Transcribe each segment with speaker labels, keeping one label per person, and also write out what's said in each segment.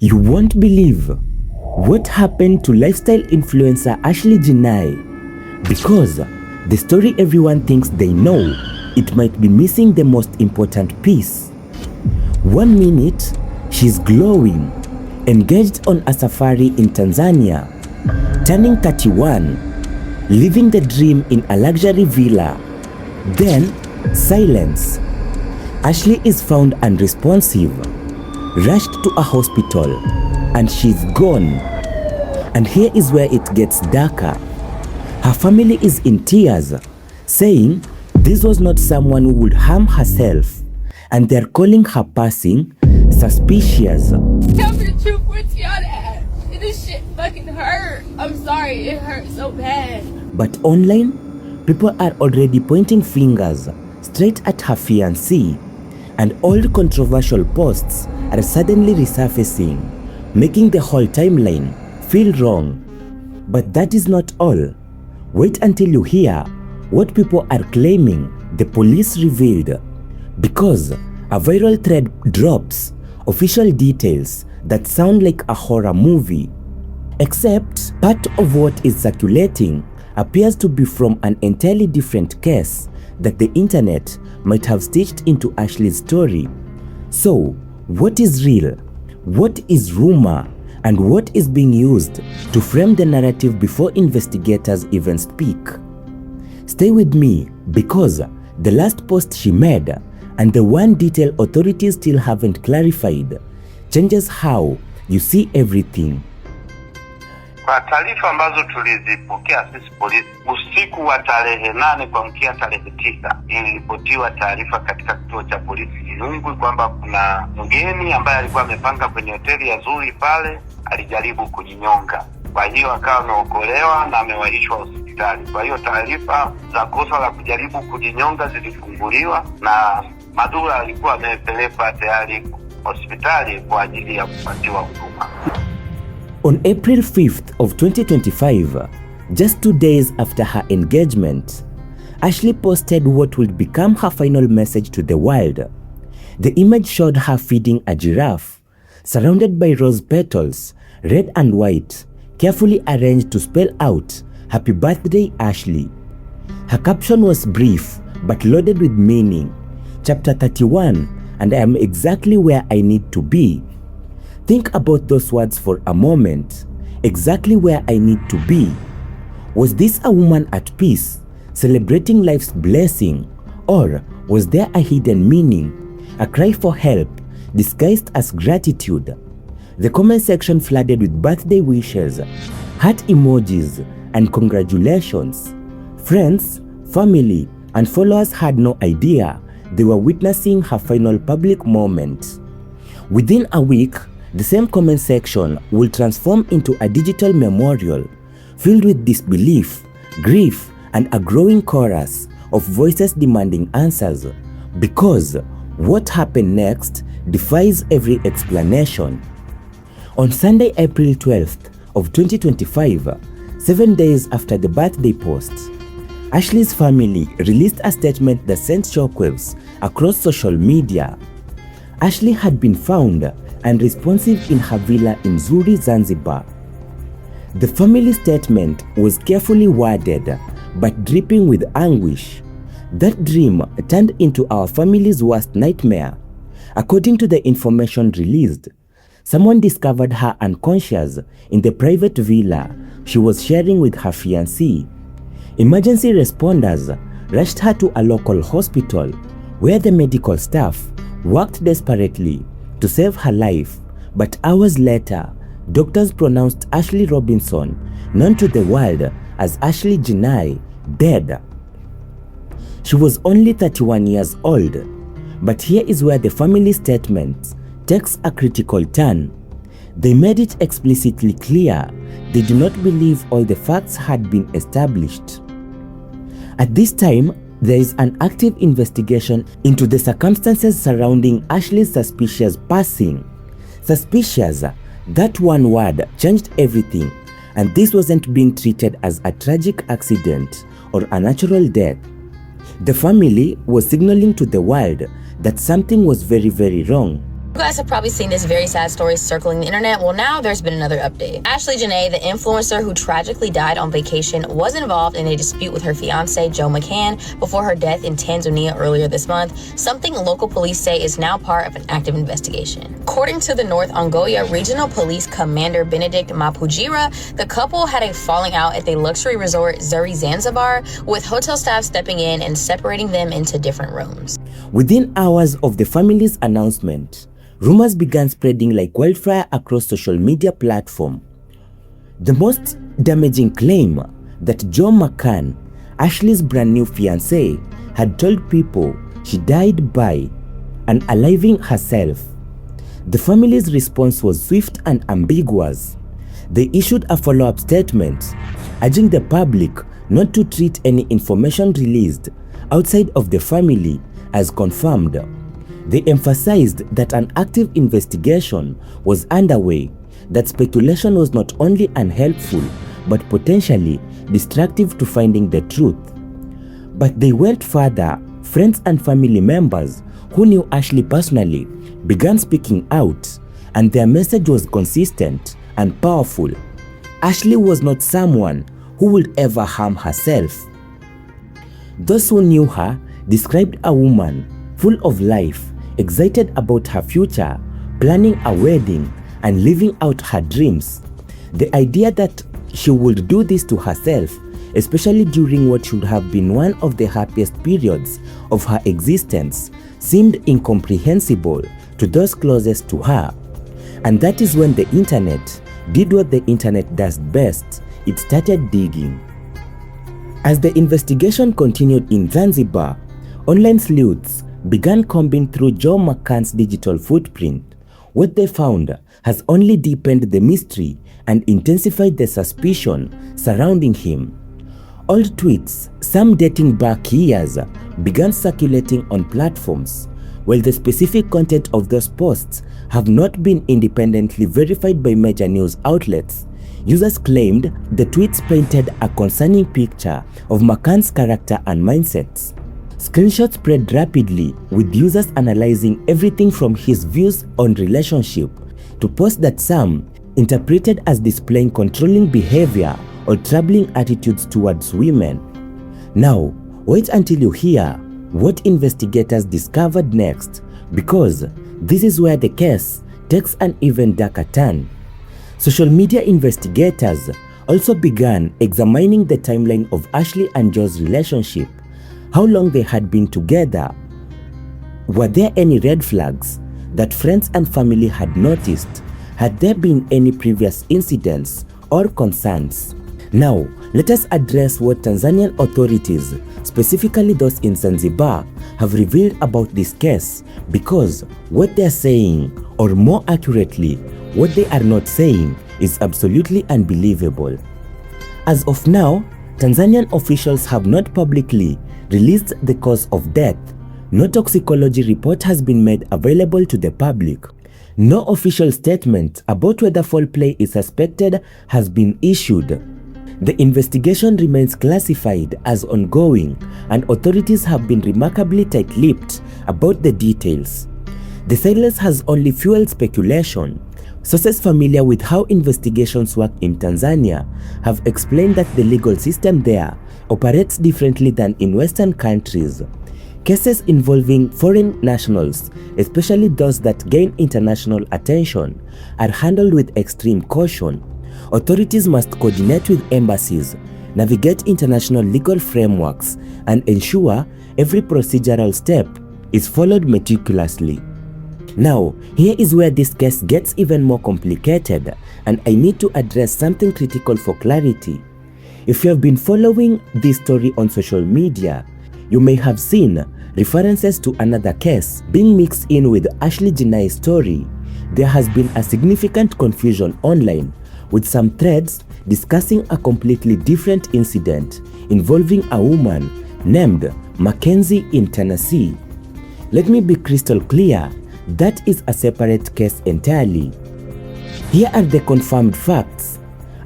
Speaker 1: You won't believe what happened to lifestyle influencer Ashlee Jenae, because the story everyone thinks they know, it might be missing the most important piece. 1 minute, she's glowing, engaged on a safari in Tanzania, turning 31, living the dream in a luxury villa. Then, silence. Ashlee is found unresponsive, rushed to a hospital, and she's gone. And here is where it gets darker. Her family is in tears, saying this was not someone who would harm herself, and they're calling her passing suspicious.
Speaker 2: Tell me the truth, where's y'all at? This shit fucking hurt. I'm sorry, it hurt so bad.
Speaker 1: But online, people are already pointing fingers straight at her fiancé, and old controversial posts are suddenly resurfacing, making the whole timeline feel wrong. But that is not all. Wait until you hear what people are claiming the police revealed, because a viral thread drops official details that sound like a horror movie. Except part of what is circulating appears to be from an entirely different case that the internet might have stitched into Ashlee's story. So, what is real? What is rumor? And what is being used to frame the narrative before investigators even speak? Stay with me, because the last post she made, and the one detail authorities still haven't clarified, changes how you see everything.
Speaker 3: Kwa taarifa ambazo tulizipokea sisi polisi, usiku wa tarehe 8 kuamkia tarehe 9, iliripotiwa taarifa katika kituo cha polisi Ilungwe kwamba kuna mgeni ambaye alikuwa amepanga kwenye hoteli ya Zuri pale, alijaribu kujinyonga. Kwa hiyo akawa ameokolewa na amewaishwa hospitali. Kwa hiyo taarifa za kosa la kujaribu kujinyonga zilifunguliwa na Madura alikuwa amepelekwa tayari hospitali kwa ajili ya kupatiwa huduma.
Speaker 1: On April 5th of 2025, just 2 days after her engagement, Ashlee posted what would become her final message to the world. The image showed her feeding a giraffe, surrounded by rose petals, red and white, carefully arranged to spell out, "Happy birthday, Ashlee." Her caption was brief, but loaded with meaning. Chapter 31, and I am exactly where I need to be. Think about those words for a moment. Exactly where I need to be. Was this a woman at peace, celebrating life's blessing? Or was there a hidden meaning, a cry for help, disguised as gratitude? The comment section flooded with birthday wishes, heart emojis, and congratulations. Friends, family, and followers had no idea they were witnessing her final public moment. Within a week, the same comment section will transform into a digital memorial filled with disbelief, grief, and a growing chorus of voices demanding answers, because what happened next defies every explanation. On Sunday, April 12th of 2025, 7 days after the birthday post, Ashlee's family released a statement that sent shockwaves across social media. Ashlee had been found unresponsive in her villa in Zuri Zanzibar. The family statement was carefully worded but dripping with anguish. That dream turned into our family's worst nightmare. According to the information released, someone discovered her unconscious in the private villa she was sharing with her fiancé. Emergency responders rushed her to a local hospital where the medical staff worked desperately to save her life, but hours later, doctors pronounced Ashlee Robinson, known to the world as Ashlee Jenae, dead. She was only 31 years old, but here is where the family statement takes a critical turn. They made it explicitly clear they do not believe all the facts had been established. At this time, there is an active investigation into the circumstances surrounding Ashlee's suspicious passing. Suspicious, that one word changed everything, and this wasn't being treated as a tragic accident or a natural death. The family was signaling to the world that something was very, very wrong.
Speaker 4: You guys have probably seen this very sad story circling the internet. Well, now there's been another update. Ashlee Jenae, the influencer who tragically died on vacation, was involved in a dispute with her fiancé, Joe McCann, before her death in Tanzania earlier this month, something local police say is now part of an active investigation. According to the North Ongoya Regional Police Commander Benedict Mapujira, the couple had a falling out at the luxury resort Zuri Zanzibar, with hotel staff stepping in and separating them into different rooms.
Speaker 1: Within hours of the family's announcement, rumors began spreading like wildfire across social media platforms. The most damaging claim that Joe McCann, Ashlee's brand new fiancé, had told people she died by unaliving herself. The family's response was swift and ambiguous. They issued a follow-up statement urging the public not to treat any information released outside of the family as confirmed. They emphasized that an active investigation was underway, that speculation was not only unhelpful but potentially destructive to finding the truth. But they went further. Friends and family members who knew Ashlee personally began speaking out, and their message was consistent and powerful. Ashlee was not someone who would ever harm herself. Those who knew her described a woman full of life, excited about her future, planning a wedding, and living out her dreams. The idea that she would do this to herself, especially during what should have been one of the happiest periods of her existence, seemed incomprehensible to those closest to her. And that is when the internet did what the internet does best. It started digging. As the investigation continued in Zanzibar, online sleuths began combing through Joe McCann's digital footprint. What they found has only deepened the mystery and intensified the suspicion surrounding him. Old tweets, some dating back years, began circulating on platforms. While the specific content of those posts have not been independently verified by major news outlets, users claimed the tweets painted a concerning picture of McCann's character and mindsets. Screenshots spread rapidly, with users analyzing everything from his views on relationship to posts that some interpreted as displaying controlling behavior or troubling attitudes towards women. Now, wait until you hear what investigators discovered next, because this is where the case takes an even darker turn. Social media investigators also began examining the timeline of Ashlee and Joe's relationship, how long they had been together. Were there any red flags that friends and family had noticed? Had there been any previous incidents or concerns? Now, let us address what Tanzanian authorities, specifically those in Zanzibar, have revealed about this case, because what they are saying, or more accurately, what they are not saying, is absolutely unbelievable. As of now, Tanzanian officials have not publicly released the cause of death. No toxicology report has been made available to the public. No official statement about whether foul play is suspected has been issued. The investigation remains classified as ongoing, and authorities have been remarkably tight-lipped about the details. The silence has only fueled speculation. Sources familiar with how investigations work in Tanzania have explained that the legal system there operates differently than in Western countries. Cases involving foreign nationals, especially those that gain international attention, are handled with extreme caution. Authorities must coordinate with embassies, navigate international legal frameworks, and ensure every procedural step is followed meticulously. Now, here is where this case gets even more complicated, and I need to address something critical for clarity. If you have been following this story on social media, you may have seen references to another case being mixed in with Ashlee Jenae's story. There has been a significant confusion online, with some threads discussing a completely different incident involving a woman named Mackenzie in Tennessee. Let me be crystal clear, that is a separate case entirely. Here are the confirmed facts.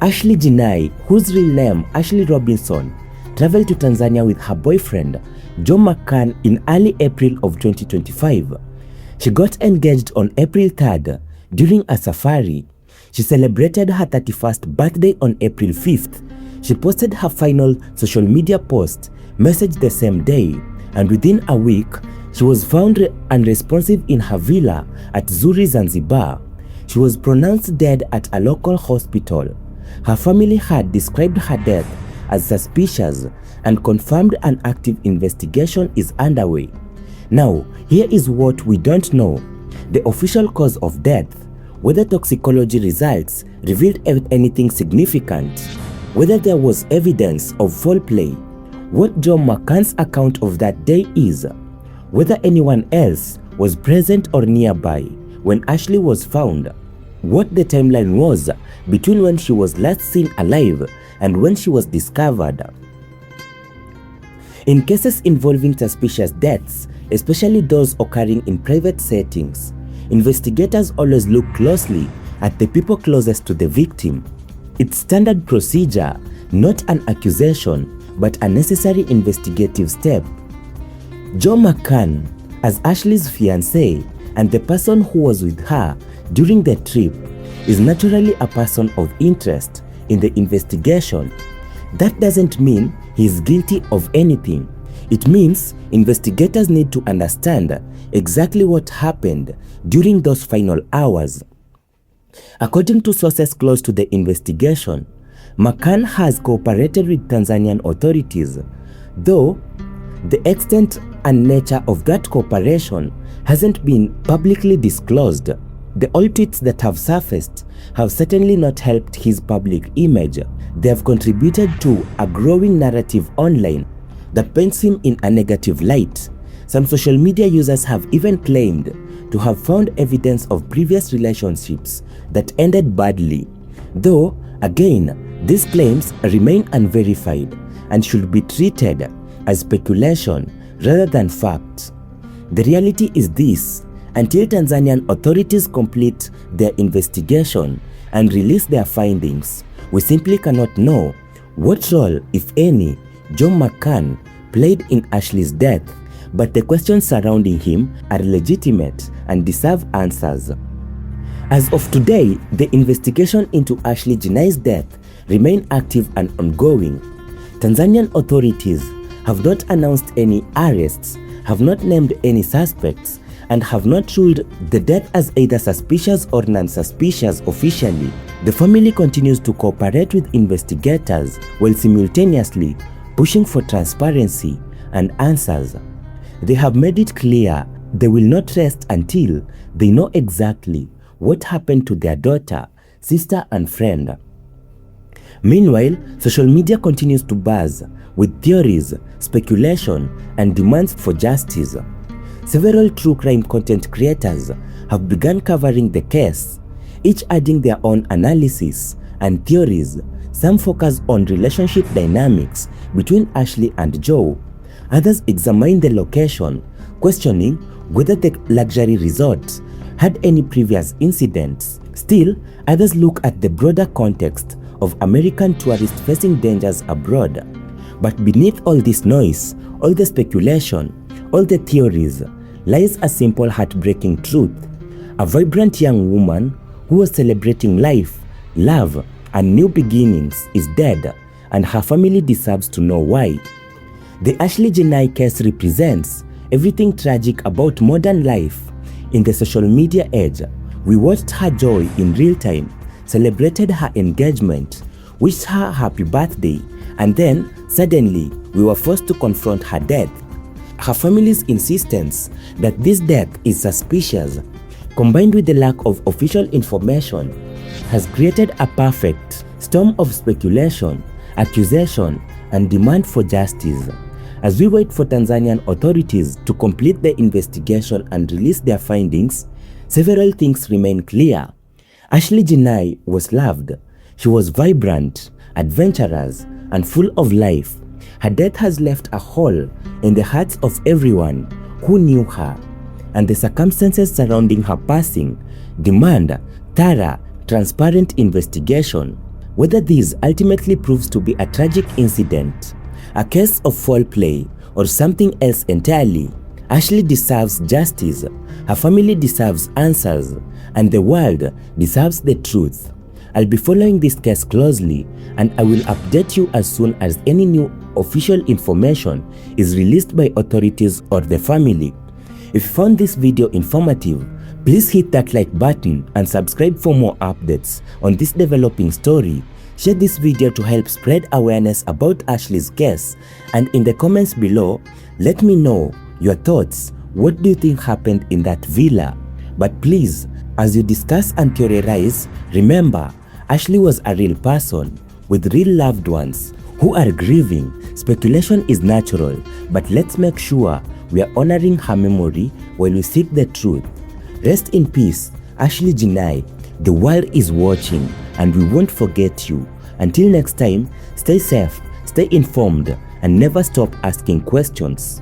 Speaker 1: Ashlee Jenae, whose real name Ashley Robinson, traveled to Tanzania with her boyfriend Joe McCann in early April of 2025. She got engaged on April 3rd during a safari. She celebrated her 31st birthday on April 5th. She posted her final social media post message the same day, and within a week, she was found unresponsive in her villa at Zuri Zanzibar. She was pronounced dead at a local hospital. Her family had described her death as suspicious and confirmed an active investigation is underway. Now, here is what we don't know: the official cause of death, whether toxicology results revealed anything significant, whether there was evidence of foul play, what Joe McCann's account of that day is, whether anyone else was present or nearby when Ashlee was found, what the timeline was between when she was last seen alive and when she was discovered. In cases involving suspicious deaths, especially those occurring in private settings, investigators always look closely at the people closest to the victim. It's standard procedure, not an accusation, but a necessary investigative step. Joe McCann, as Ashlee's fiancé and the person who was with her during the trip, is naturally a person of interest in the investigation. That doesn't mean he is guilty of anything. It means investigators need to understand exactly what happened during those final hours. According to sources close to the investigation, McCann has cooperated with Tanzanian authorities, though the extent and nature of that cooperation hasn't been publicly disclosed. The old tweets that have surfaced have certainly not helped his public image. They have contributed to a growing narrative online that paints him in a negative light. Some social media users have even claimed to have found evidence of previous relationships that ended badly, though, again, these claims remain unverified and should be treated as speculation rather than fact. The reality is this: until Tanzanian authorities complete their investigation and release their findings, we simply cannot know what role, if any, Joe McCann played in Ashlee's death, but the questions surrounding him are legitimate and deserve answers. As of today, the investigation into Ashlee Jenae's death remain active and ongoing. Tanzanian authorities have not announced any arrests, have not named any suspects, and have not ruled the death as either suspicious or non-suspicious officially. The family continues to cooperate with investigators while simultaneously pushing for transparency and answers. They have made it clear they will not rest until they know exactly what happened to their daughter, sister, and friend. Meanwhile, social media continues to buzz with theories, speculation, and demands for justice. Several true crime content creators have begun covering the case, each adding their own analysis and theories. Some focus on relationship dynamics between Ashlee and Joe. Others examine the location, questioning whether the luxury resort had any previous incidents. Still, others look at the broader context of American tourists facing dangers abroad. But beneath all this noise, all the speculation, all the theories, lies a simple heartbreaking truth. A vibrant young woman who was celebrating life, love, and new beginnings is dead, and her family deserves to know why. The Ashlee Jenae case represents everything tragic about modern life. In the social media age, we watched her joy in real time, celebrated her engagement, wished her happy birthday, and then suddenly we were forced to confront her death. Her family's insistence that this death is suspicious, combined with the lack of official information, has created a perfect storm of speculation, accusation, and demand for justice. As we wait for Tanzanian authorities to complete the investigation and release their findings, several things remain clear. Ashlee Jenae was loved. She was vibrant, adventurous, and full of life. Her death has left a hole in the hearts of everyone who knew her, and the circumstances surrounding her passing demand thorough, transparent investigation. Whether this ultimately proves to be a tragic incident, a case of foul play, or something else entirely, Ashlee deserves justice, her family deserves answers, and the world deserves the truth. I'll be following this case closely, and I will update you as soon as any new official information is released by authorities or the family. If you found this video informative, please hit that like button and subscribe for more updates on this developing story. Share this video to help spread awareness about Ashlee's case, and in the comments below, let me know your thoughts. What do you think happened in that villa? But please, as you discuss and theorize, remember, Ashlee was a real person with real loved ones who are grieving. Speculation is natural, but let's make sure we are honoring her memory while we seek the truth. Rest in peace, Ashlee Jenae. The world is watching, and we won't forget you. Until next time, stay safe, stay informed, and never stop asking questions.